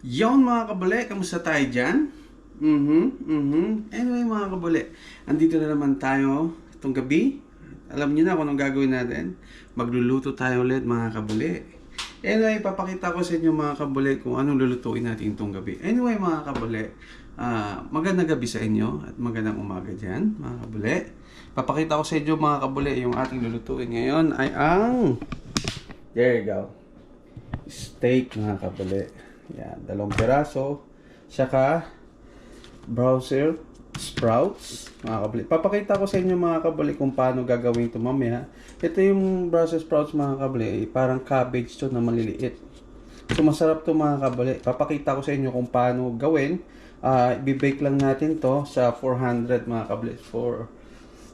Yon mga kabule, kamusta tayo dyan? Anyway mga kabule, andito na naman tayo itong gabi. Alam niyo na kung anong gagawin natin. Magluluto tayo ulit mga kabule. Anyway, papakita ko sa inyo mga kabule kung anong lulutuin natin itong gabi. Anyway mga kabule, magandang gabi sa inyo at magandang umaga dyan mga kabule. Papakita ko sa inyo mga kabule yung ating lulutuin ngayon ay ang... There you go. Steak mga kabule. Yan, 2 piraso. Saka browser sprouts mga kabuli. Papakita ko sa inyo mga kabuli kung paano gagawin ito mamaya. Ito yung browser sprouts mga kabuli. Parang cabbage to na maliliit. So masarap to mga kabuli. Papakita ko sa inyo kung paano gawin. I-bake lang natin to sa 400 mga kabuli for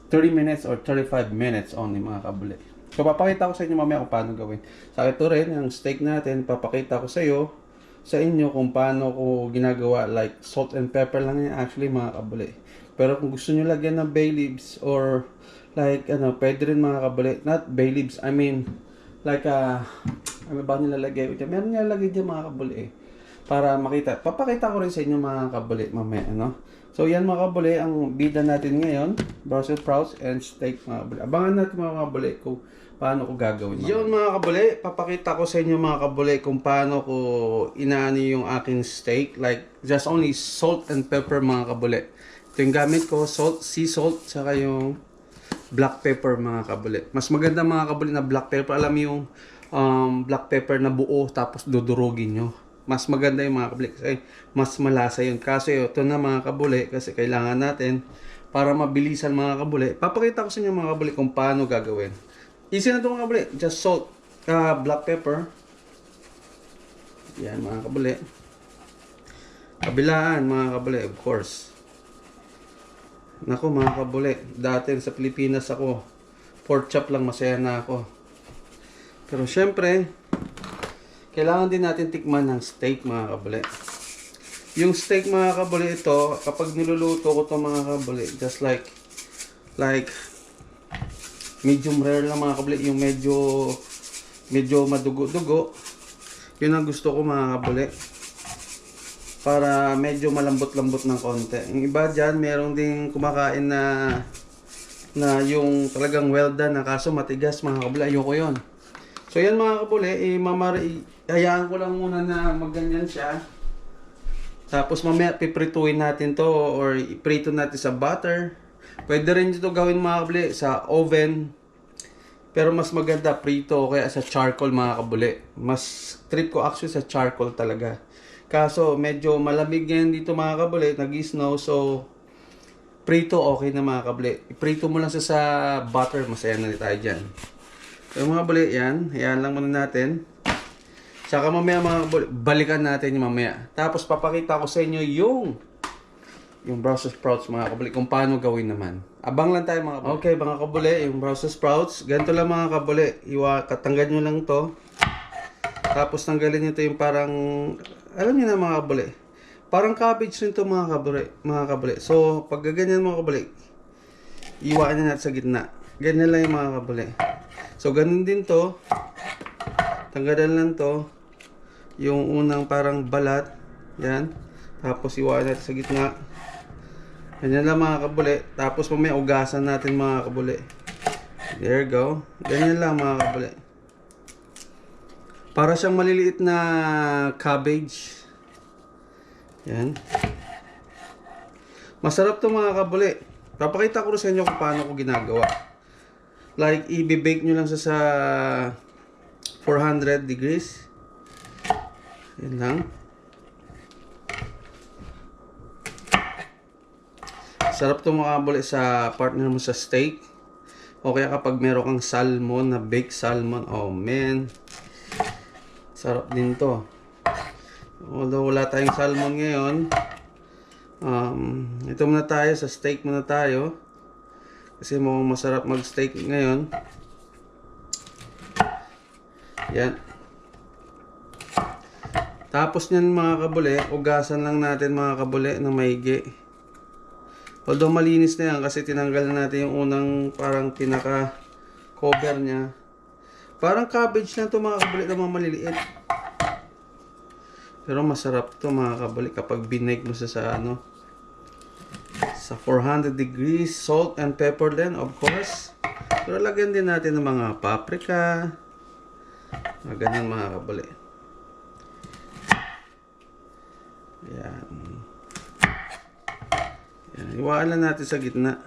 30 minutes or 35 minutes only mga kabuli. So papakita ko sa inyo mamaya kung paano gawin. Sa ito rin, ang steak natin, papakita ko sa inyo kung paano ko ginagawa, like salt and pepper lang yan actually mga kabuli. Pero kung gusto niyo lagyan ng bay leaves or like pwede rin mga kabuli, not bay leaves, I mean like ano ba nilalagay ko dyan? Meron nilalagay dyan mga kabuli para makita. Papakita ko rin sa inyo mga kabuli mamaya, So yan mga kabuli, ang bida natin ngayon, Brussels sprouts and steak mga kabuli. Abangan natin mga kabuli kung paano ko gagawin. Yun mga kabuli, papakita ko sa inyo mga kabuli kung paano ko inaani yung aking steak. Like just only salt and pepper mga kabuli. Ito yung gamit ko, salt, sea salt, saka yung black pepper mga kabuli. Mas maganda mga kabuli na black pepper. Alam mo yung black pepper na buo tapos dudurugin nyo. Mas maganda yung mga kabuli kasi mas malasa yun. Kaso ito na mga kabuli kasi kailangan natin para mabilisan mga kabuli. Papakita ko sa inyo mga kabuli kung paano gagawin. Easy na ito mga kabuli. Just salt, black pepper. Yan mga kabuli. Kabilaan mga kabuli, of course. Naku mga kabuli, dati sa Pilipinas ako, pork chop lang masaya na ako. Pero syempre, kailangan din natin tikman ng steak mga kabuli. Yung steak mga kabuli ito, kapag niluluto ko ito mga kabuli, just like medium rare lang mga kabuli, yung medyo madugo-dugo. Yun ang gusto ko mga kabuli. Para medyo malambot-lambot ng konti. Yung iba dyan, meron ding kumakain na yung talagang well done na kaso matigas mga kabuli. Ayoko yun. So yan mga kabuli, hayaan ko lang muna na magganyan siya. Tapos mamaya piprituin natin to or iprito natin sa butter. Pwede rin ito gawin mga kabuli sa oven. Pero mas maganda prito o kaya sa charcoal mga kabuli. Mas trip ko actually sa charcoal talaga. Kaso medyo malamig yan dito mga kabuli, nag-snow, so prito okay na mga kabuli. Iprito mo lang sa butter, masaya na tayo dyan. So mga kabuli, yan lang muna natin. Saka mamaya mga kabuli, balikan natin yung mamaya. Tapos papakita ko sa inyo yung Brussels sprouts mga kabuli, kung paano gawin naman. Abang lang tayo mga kabuli. Okay mga kabuli, yung Brussels sprouts, ganito lang mga kabuli. Katanggal nyo lang to. Tapos tanggalin nyo to yung parang, alam niyo na mga kabuli, parang cabbage rin to mga kabuli. So pag ganyan mga kabuli, iwanan natin sa gitna. Ganyan lang yung mga kabuli. So ganun din to. Tanggalan lang to. Yung unang parang balat. Yan. Tapos iwanan natin sa gitna. Ganyan lang mga kabuli. Tapos mamaya ugasan natin mga kabuli. There you go. Ganyan lang mga kabuli. Para siyang maliliit na cabbage. Yan. Masarap to mga kabuli. Papakita ko rin sa inyo kung paano ko ginagawa. Like, i-bake nyo lang sa 400 degrees. Yan lang. Sarap to mga kabuli sa partner mo sa steak. O kaya kapag meron kang salmon, na baked salmon. Oh man. Sarap din to. Although wala tayong salmon ngayon, ito muna tayo, sa steak muna tayo. Kasi masarap mag-steak ngayon. Yan. Tapos nyan mga kabuli, ugasan lang natin mga kabuli ng maigi. Although malinis na yan kasi tinanggal na natin yung unang parang pinaka-cover niya. Parang cabbage na ito mga kabuli na mga maliliit. Pero masarap to mga kabuli kapag binake mo sa ano, sa 400 degrees, salt and pepper din, of course. Pero lagyan din natin ng mga paprika. Ganyan mga kabuli. Yan. Yan. Iwaan lang natin sa gitna.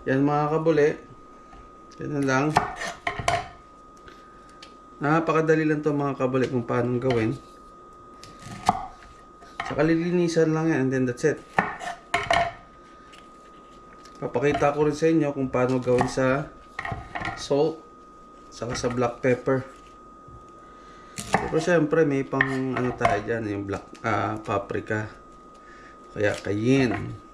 Yan mga kabuli. Yan lang. Napakadali lang to mga kabuli kung paano gawin. Saka lilinisan lang yan and then that's it. Papakita ko rin sa inyo kung paano gawin sa salt saka sa black pepper. Pero syempre may pang ano tayo dyan, yung black paprika. Kaya cayenne.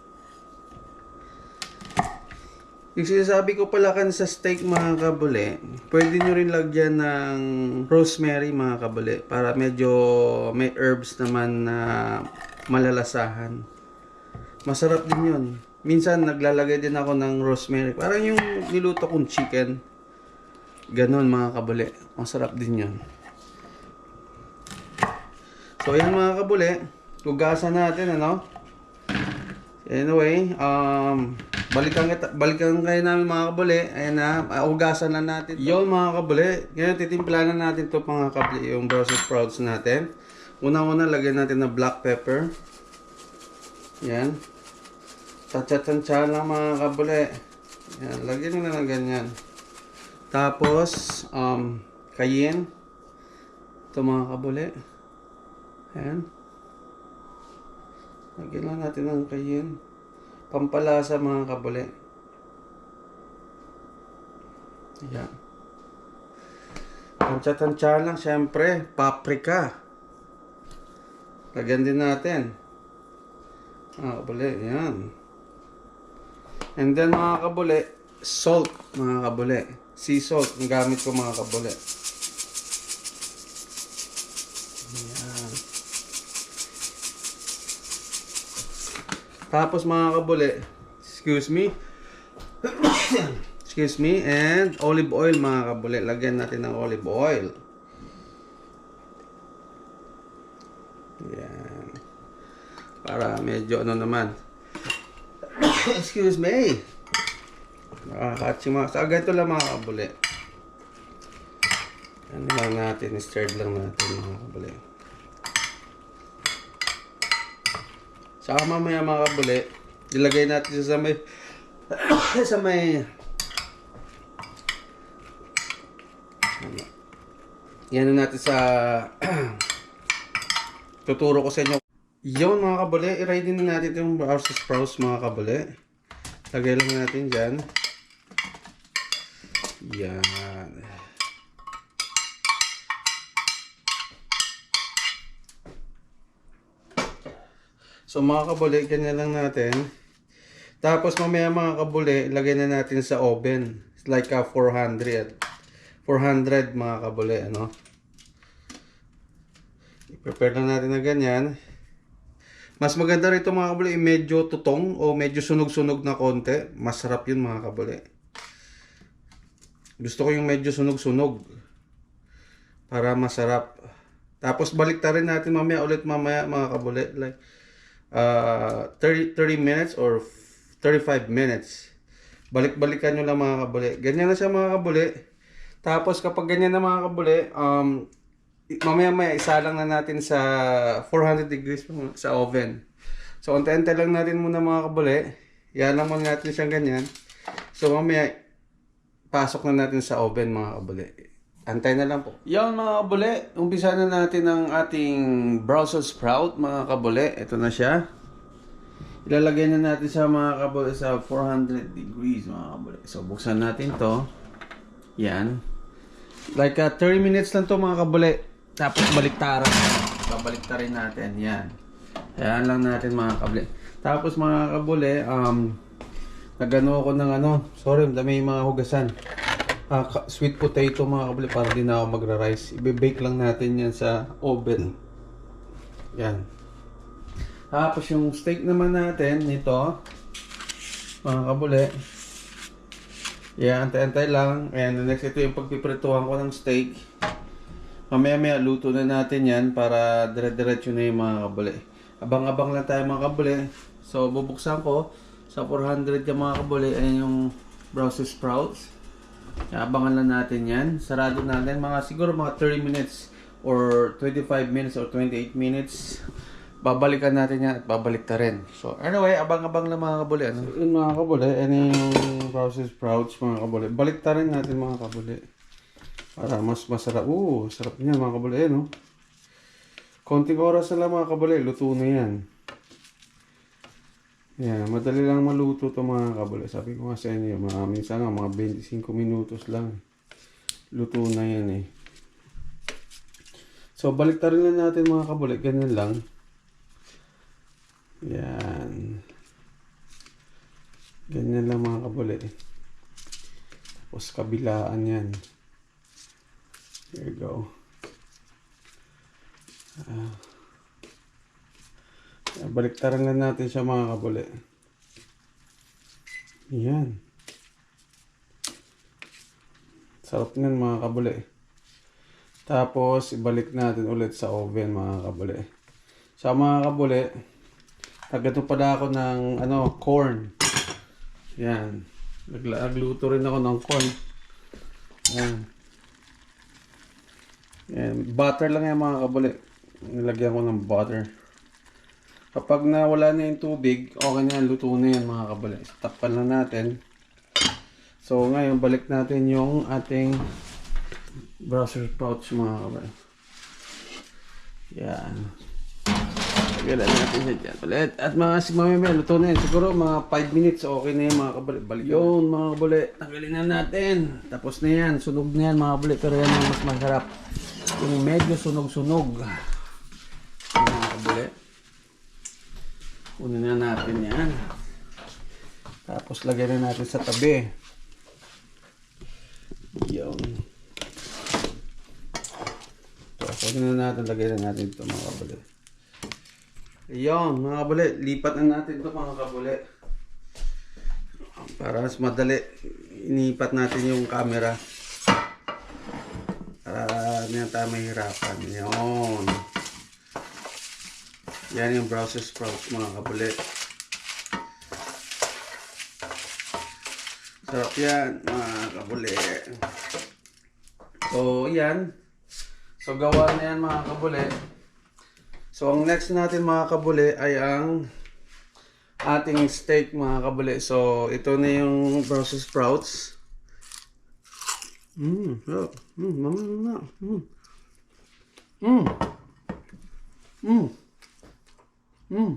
Yung sinasabi ko pala kan sa steak mga kabuli, pwede nyo rin lagyan ng rosemary mga kabuli para medyo may herbs naman na malalasahan. Masarap din yun. Minsan naglalagay din ako ng rosemary. Parang yung niluto kong chicken. Ganon mga kabuli. Masarap din yun. So yan mga kabuli. Tugasan natin ano. Anyway, balikan kayo namin mga kabuli. Ayan na, ugasan na natin. Yun mga kabuli. Ngayon titimpla na natin to mga kabuli. Yung Brussels sprouts natin. Una-una lagyan natin ng black pepper. Yan. Tansya-tansya lang mga kabuli. Yan, lagyan nyo na ng ganyan. Tapos, cayenne. Ito mga kabuli. Ayan. Lagyan lang natin ng cayenne. Pampalasa mga kabuli. Ayan. Tansya-tansya lang, syempre. Paprika. Lagyan din natin. Mga kabuli, ayan. And then mga kabuli, salt mga kabuli. Sea salt ang gamit ko mga kabuli. Ayan. Tapos mga kabuli, excuse me. Excuse me, and olive oil mga kabuli. Lagyan natin ng olive oil. Ayan. Para medyo ano naman. Excuse me. Nakakatsima. Sa ganito lang mga kabuli. Ano lang natin. Stirred lang natin mga kabuli. Saka mamaya mga kabuli, ilagay natin sa may sa may yan natin sa tuturo ko sa inyo. Yun mga kabuli, i-ready na natin yung Brussels sprouts mga kabuli. Lagay lang natin dyan. Yan. So mga kabuli, ganyan lang natin. Tapos mamaya mga kabuli, lagay na natin sa oven. It's like 400 mga kabuli, ano. I-prepare lang natin na ganyan. Mas maganda rito mga kabuli, medyo tutong o medyo sunog-sunog na konti. Masarap yun mga kabuli. Gusto ko yung medyo sunog-sunog para masarap. Tapos baliktarin natin mamaya mga kabuli. Like 30 minutes or 35 minutes. Balik-balikan nyo lang mga kabuli. Ganyan na siya mga kabuli. Tapos kapag ganyan na mga kabuli, mamaya isa lang na natin sa 400 degrees sa oven. So, unti-unti lang natin muna mga kabuli. Yan lang muna natin siyang ganyan. So, mamaya pasok na natin sa oven mga kabuli. Antay na lang po. Yan mga kabuli. Umpisa na natin ang ating Brussels sprout mga kabuli. Ito na siya. Ilalagay na natin sa mga kabuli sa 400 degrees mga kabuli. So, buksan natin to. Yan. Like 30 minutes lang to mga kabuli. Tapos baliktaran. Babaliktarin natin. Yan. Ayan lang natin mga kabuli. Tapos mga kabuli, nagano ako ng sorry, dami yung mga hugasan. Sweet potato mga kabuli para din ako magra-rice. Ibe-bake lang natin yan sa oven. Yan. Tapos yung steak naman natin, nito, mga kabuli, Yeah, antay-antay lang. And next, ito yung pagpiprituhan ko ng steak. Mamaya-maya luto na natin yan para dire-diretso na yung mga kabuli. Abang-abang lang tayo mga kabuli. So, bubuksan ko sa 400 yung mga kabuli. Ayan yung Brussels sprouts. Abangan lang natin yan. Sarado natin. Siguro mga 30 minutes or 25 minutes or 28 minutes. Babalikan natin yan at babalik ta rin. So, anyway, abang-abang lang mga kabuli. Ano? So, yun mga kabuli. Ano yung Brussels sprouts mga kabuli. Balik ta rin natin mga kabuli. Para mas masarap. Sarap niyan mga kabuli. No? Konting oras na lang mga kabuli. Luto na yan. Yan. Madali lang maluto to mga kabuli. Sabi ko nga sa inyo. Minsan nga mga 25 minutos lang. Luto na yan eh. So balik ta rin lang natin mga kabuli. Ganyan lang. Yan. Ganyan lang mga kabuli. Tapos kabilaan yan. There you go. Baliktaran lang natin siya mga kabuli. Yan. Sarap niyan mga kabuli. Tapos ibalik natin ulit sa oven mga kabuli. Sa mga kabuli, nagluto pala ako ng corn. Yan. Nagluto rin ako ng corn. Yan. Yan. Butter lang yan mga kabuli. Nilagyan ko ng butter. Kapag nawala na yung tubig, okay na yan, luto na yan mga kabuli. Takpan na natin. So ngayon, balik natin yung ating Brussels sprouts mga kabuli. Yan. Lagyan natin siya dyan ulit. At mamaya, luto na yan. Siguro mga 5 minutes, okay na yan mga kabuli. Balik yun mga kabuli. Tanggalin na natin. Tapos na yan. Sunog na yan mga kabuli. Pero yan ang mas masarap. Yung medyo sunog-sunog. Mga kabuli. Una na natin yan. Tapos lagyan na natin sa tabi. Yun. Tapos una na natin, lagyan na natin ito mga kabuli. Yun mga kabuli. Lipat na natin ito mga kabuli. Para mas madali. Inipat natin yung camera. Para hindi na tayo mahirapan. Yun. Yan yung Brussels sprouts mga kabuli. Sarap yan mga kabuli. So yan. So gawa na yan mga kabuli. So ang next natin mga kabuli ay ang ating steak mga kabuli. So ito na yung Brussels sprouts.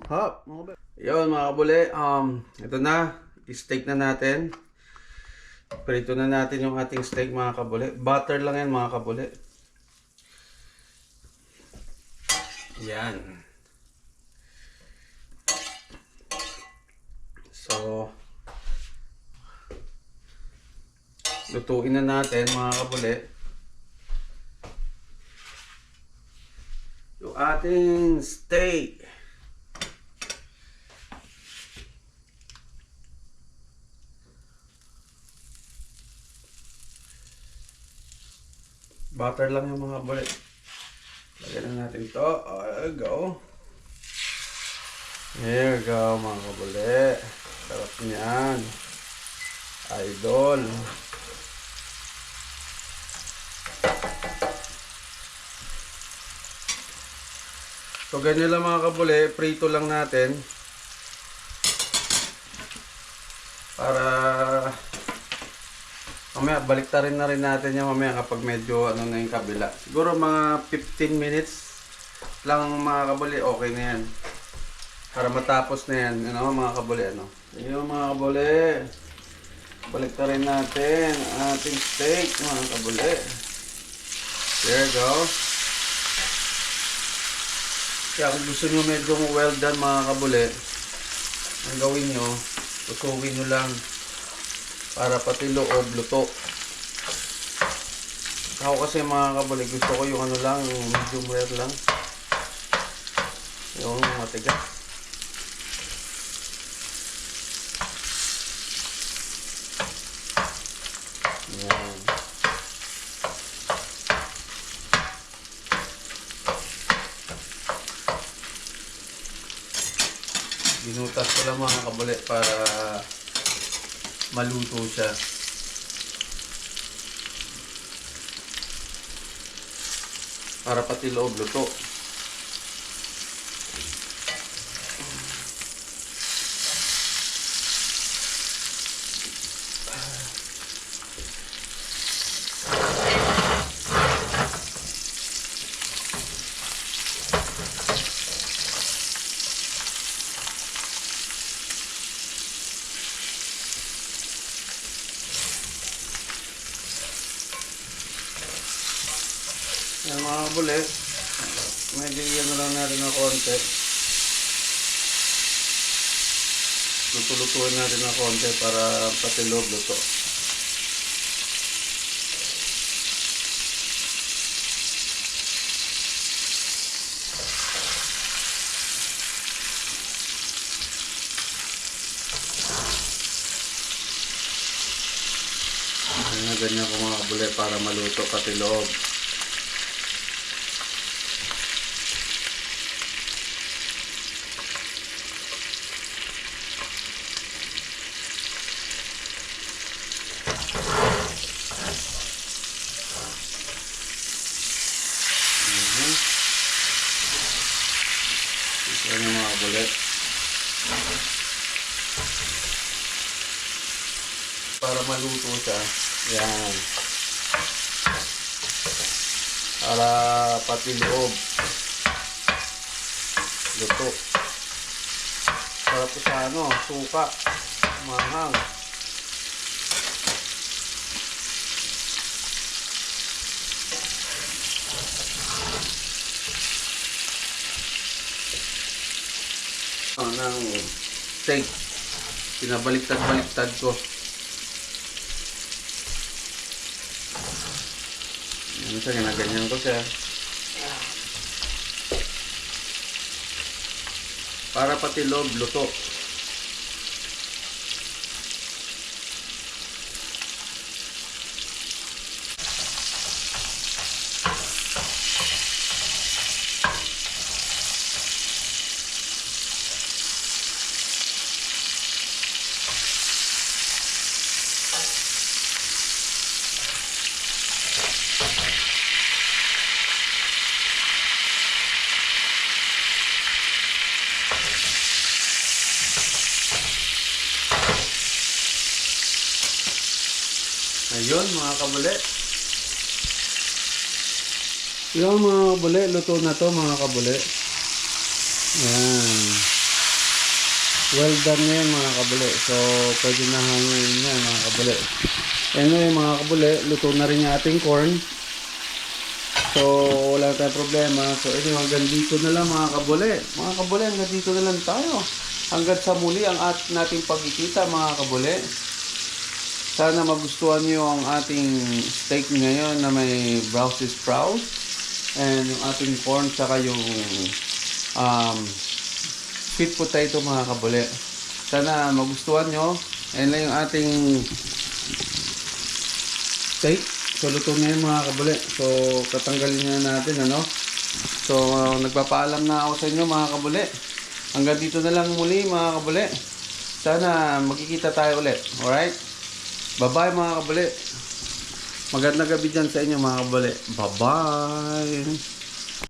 Hop. Yun mga kabuli, ito na, i-steak na natin. Prito na natin yung ating steak mga kabuli. Butter lang yan mga kabuli. Yan. So, lutuin na natin mga kabuli yung ating steak. Butter lang yung mga kabuli. Lagyan na natin ito. There you go. There you go mga kabuli. Sarap niyan. Idol. So ganyan lang mga kabuli. Prito lang natin. Para mamaya baliktarin na rin natin yan mamaya kapag medyo na yung kabila. Siguro mga 15 minutes lang mga kabuli, okay na yan. Para matapos na yan, mga kabuli, Yung mga kabuli, baliktarin natin ang ating steak mga kabuli. There you go. Kaya kung gusto nyo medyo well done mga kabuli, ang gawin nyo, tusukin nyo lang. Para pati loob luto. Ako kasi mga kabuli, gusto ko yung lang, yung medium rare lang. Yung matigas. Yan. Binutas ko lang mga kabuli para maluto siya. Para pati loob luto. Yan mga kabuli, medyo iyan na lang natin ng konti. Luto-lutuin natin ng konti para pati loob luto. Ganyan ko mga kabuli para maluto pati loob. Yan yung mga kabuli. Para maluto siya. Yan. Para pati loob luto. Para po sa suka, mahang. Ng steak. Pinabaliktad-baliktad ko. Ano siya, ginaganyan ko siya. Para pati loob luto. Ayun mga kabuli. Yung mga kabuli, luto na to mga kabuli. Yan. Well done na yan mga kabuli. So, pwede na hangin yan mga kabuli. Anyway mga kabuli, luto na rin yung ating corn. So, wala tayong problema. So, ito hanggang dito na lang mga kabuli. Mga kabuli, hanggang dito na lang tayo. Hanggang sa muli ang nating pagkikita mga kabuli. Sana magustuhan nyo ang ating steak ngayon na may Brussels sprout and yung ating corn tsaka yung sweet potato mga kabuli. Sana magustuhan nyo. Ayan lang yung ating steak. So luto na yun mga kabuli. So katanggalin na natin So nagpapaalam na ako sa inyo mga kabuli. Hanggang dito na lang muli mga kabuli. Sana magkikita tayo ulit. Alright? Bye-bye mga kabuli. Magandang gabi dyan sa inyo mga kabuli. Bye-bye.